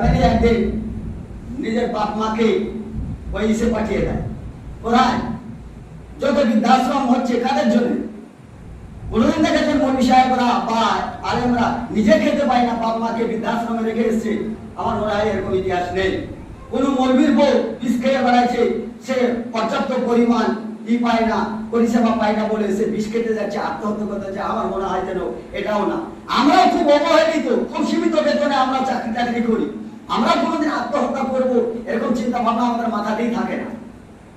Family একদিন নিজের বাপ মাকে ওই ইসে পাঠিয়ে দেয় কোথায়? যত বৃদ্ধাশ্রম হচ্ছে কাদের জন্য? কোনদিন দেখেছেন মৌলভী সাহেবরা বা আলেমরা নিজে খেতে পায় না, বাপ মাকে বৃদ্ধাশ্রমে রেখে এসছে? আমার মনে হয় এরকম ইতিহাস নেই। কোন মৌলভীর বউ বিষ খেয়ে বেড়াচ্ছে, সে পর্যাপ্ত পরিমাণ পায় না, পরিষেবা পায় না বলে সে বিষ খেতে যাচ্ছে, আত্মহত্যা করতে যাচ্ছে। আমার মনে হয় যেন এটাও না। আমরাও খুব অবহেলিত, খুব সীমিত বেতনে আমরা চাকরি করি। আমরা কোনোদিন আত্মহত্যা করব এরকম চিন্তা ভাবনা আমাদের মাথাতেই থাকে না।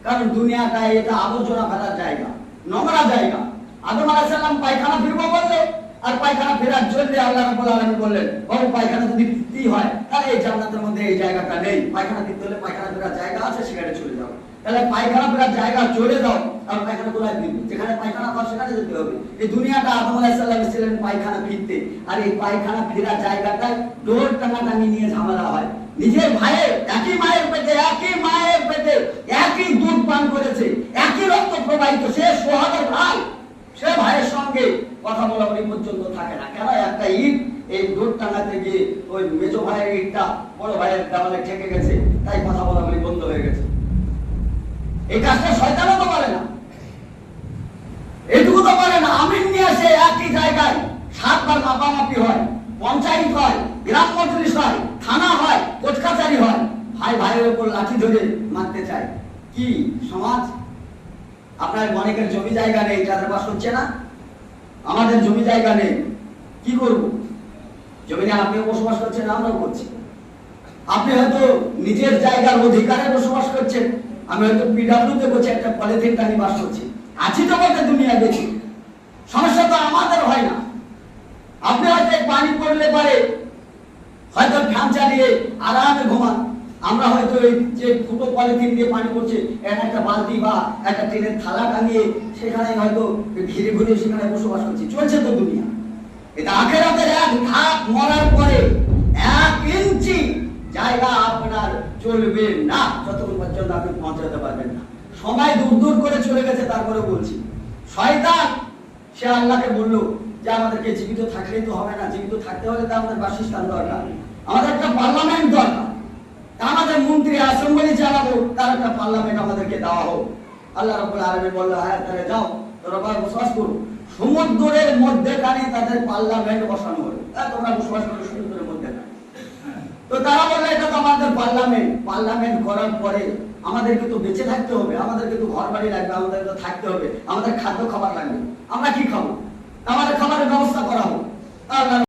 কারণ দুনিয়াটা এটা আবর্জনা ফেলার জায়গা, নোংরা জায়গা। আদম আলাইহিস সালাম পায়খানা ফিরবো বললে, আর পায়খানা ফেরার জন্য আল্লাহ রাব্বুল আলামিন বললেন, বাবু পায়খানা যদি ফিরতেই হয় তাহলে এই জান্নাতের মধ্যে এই জায়গাটা নেই। পায়খানা ফিরতে হলে পায়খানা ফেরার জায়গা আছে, সেখানে চলে যাও। তাহলে পায়খানা ফেরার জায়গা চলে যাও, আর পায়খানা কোথায় ফিরবে? যেখানে পায়খানা হয় সেখানে যেতে হবে। এই দুনিয়াটা আদম আলাইহিস সালাম ছিলেন পায়খানা ফিরতে, আর এই পায়খানা ফেরার জায়গাটায় ডোর টানাটানি নিয়ে ঝামেলা হয়। নিজের ভাইয়ের, একই মায়ের পেটে একই দুধ পান করেছে, একই রক্ত প্রবাহিত, সে সোহাগের ভাই, সে ভাইয়ের সঙ্গে কথা বলা বলি পর্যন্ত থাকে না। কেন? একটা ইট এই দুধ টানাতে গিয়ে ওই মেজো ভাইয়ের ইটটা বড় ভাইয়ের দেওয়ালে ঠেকে গেছে, তাই কথা বলা বলি বন্ধ হয়ে গেছে। এই কাজটা শয়তানও তো পারে না, এটুকু তো পারে না। আমিন নিয়ে আসে একই জায়গায় 7 বার মাপামাপি হয়, পঞ্চায়েত হয়, গ্রাম মজলিস হয়, থানা হয়, কোর্ট কাছারি হয়, ভাই ভাইয়ের উপর লাঠি ধরে মারতে চায়। কি সমাজ? আপনার অনেকের জমি জায়গা নেই, চাষবাস হচ্ছে না, আমাদের জমি জায়গা নেই, কি করব? জমিনে আপনিও বসবাস করছেন, আমরাও করছি। আপনি হয়তো নিজের জায়গার অধিকারে বসবাস করছেন, আমি হয়তো পিডাব্লিউতে করছি, একটা পলিথিন টানি বাস করছি। আছি তো বলতে দুনিয়া দেখি, সমস্যা তো আমাদের হয় না। আপনি হয়তো পানি পড়লে পারে হয়তো ফ্যান চালিয়ে আরামে ঘুমান, আমরা হয়তো এই যে ফুটো পলিথিন দিয়ে পানি পড়ছে, একটা বালতি বা একটা টিনের থালা টাঙিয়ে সেখানে হয়তো ঘিরে ঘুরে সেখানে বসবাস করছি। চলছে তো দুনিয়া। এটা আখেরাতের এক ধাপ মরার পরে 1 ইঞ্চি জায়গা আপনার চলবে না, যতক্ষণ পর্যন্ত আপনি পৌঁছাতে পারবেন না। সময় দূর দূর করে চলে গেছে, তারপরে বলছি শয়তান সে আল্লাহকে বলল যে আমাদেরকে জীবিত থাকলেই তো হবে না, জীবিত থাকতে হলে তো আমাদের বাসস্থান দরকার, আমাদের একটা পার্লামেন্ট দরকার, আমাদের মন্ত্রী অ্যাসেম্বলি চালাবো, তার একটা পার্লামেন্ট আমাদেরকে দেওয়া হোক। আল্লাহ রাব্বুল আলামিন বলল, হ্যাঁ তাহলে যাও, তোমরা বসবাস করো। সমুদ্রের মধ্যেখানে তাদের পার্লামেন্ট বসানো হলো, তোমরা বসবাস করো সমুদ্রের মধ্যেখানে। তো তারা বললো এটা তো আমাদের পার্লামেন্ট করার পরে আমাদেরকে তো বেঁচে থাকতে হবে, আমাদেরকে তো ঘর বাড়ি লাগবে, আমাদের তো থাকতে হবে, আমাদের খাদ্য খাবার লাগবে, আমরা কি খাবো? আমাদের খাবারের ব্যবস্থা করা হোক।